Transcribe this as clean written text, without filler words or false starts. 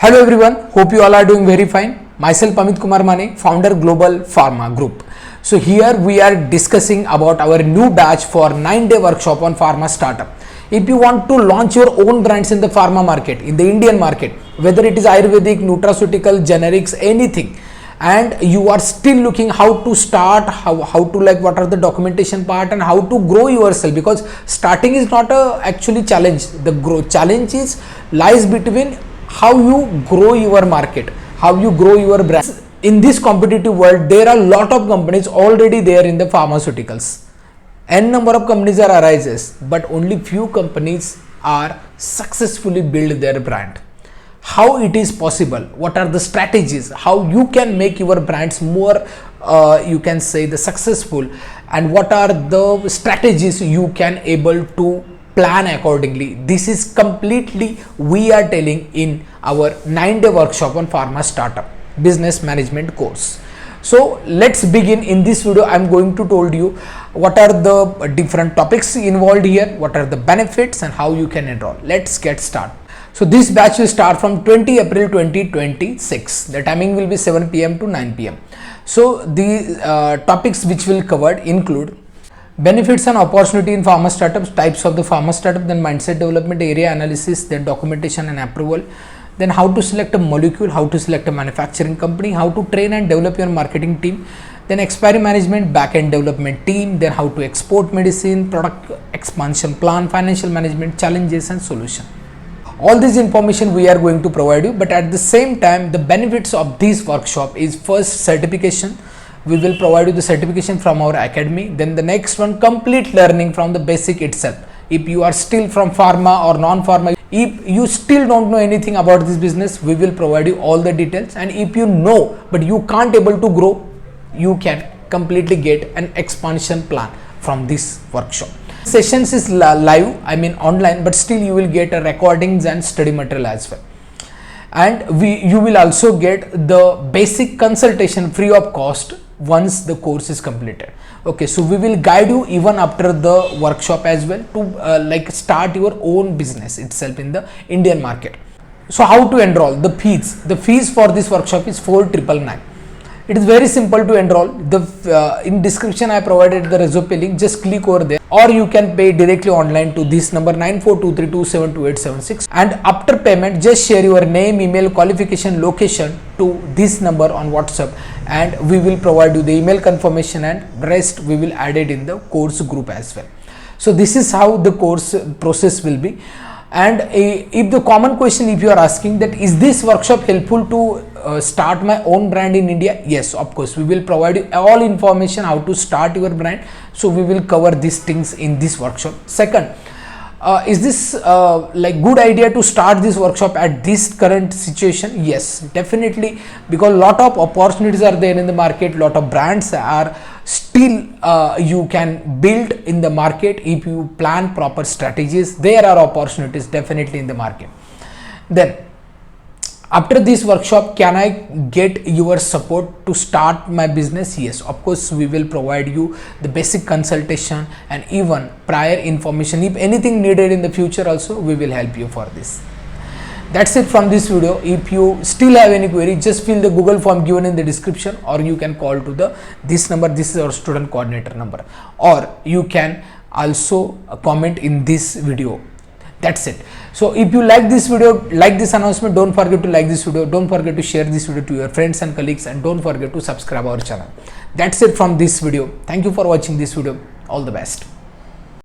Hello everyone, hope you all are doing very fine. Myself Amit Kumar Mane, founder Global Pharma Group. So here we are discussing about our new batch for 9-day workshop on pharma startup. If you want to launch your own brands in the pharma market, in the Indian market, whether it is Ayurvedic, nutraceutical, generics, anything, and you are still looking how to start, how to what are the documentation part and how to grow yourself, because starting is not a actually challenge. The growth challenge is lies between how you grow your market, how you grow your brand. In this competitive world, there are a lot of companies already there in the pharmaceuticals. N number of companies are arises, but only few companies are successfully build their brand. How it is possible? What are the strategies? How you can make your brands more, you can say the successful, and what are the strategies you can able to plan accordingly. This is completely we are telling in our 9-day workshop on pharma startup business management course. So let's begin. In this video I am going to told you what are the different topics involved here, what are the benefits and how you can enroll. Let's get started. So this batch will start from 20 April 2026. The timing will be 7 p.m. to 9 p.m. So the topics which will covered include benefits and opportunity in pharma startups, types of the pharma startup, then mindset development, area analysis, then documentation and approval, then how to select a molecule, how to select a manufacturing company, how to train and develop your marketing team, then Expire management, backend development team, then how to export medicine, product expansion plan, financial management, challenges and solution. All this information we are going to provide you, but at the same time the benefits of this workshop is first certification. We will provide you the certification from our academy. Then the next one, complete learning from the basic itself. If you are still from pharma or non-pharma, if you still don't know anything about this business, we will provide you all the details. And if you know but you can't able to grow, you can completely get an expansion plan from this workshop. Sessions is live, I mean online, but still you will get recordings and study material as well. And you will also get the basic consultation free of cost once the course is completed. Okay, so we will guide you even after the workshop as well to start your own business itself in the Indian market. So how to enroll? The fees for this workshop is 4,999. It is very simple to enroll. In description I provided the resume link, just click over there, or you can pay directly online to this number 9423272876, and after payment just share your name, email, qualification, location to this number on WhatsApp, and we will provide you the email confirmation, and rest we will add it in the course group as well. So this is how the course process will be. And if the common question if you are asking that is this workshop helpful to start my own brand in India? Yes, of course, we will provide you all information how to start your brand. So we will cover these things in this workshop. Second, is this good idea to start this workshop at this current situation? Yes, definitely, because lot of opportunities are there in the market, lot of brands are still you can build in the market. If you plan proper strategies, there are opportunities definitely in the market. Then after this workshop, can I get your support to start my business? Yes, of course, we will provide you the basic consultation and even prior information. If anything needed in the future also, we will help you for this. That's it from this video. If you still have any query, just fill the Google form given in the description, or you can call to this number. This is our student coordinator number, or you can also comment in this video. That's it. So if you like this video, like this announcement, don't forget to like this video, don't forget to share this video to your friends and colleagues, and don't forget to subscribe our channel. That's it from this video. Thank you for watching this video. All the best.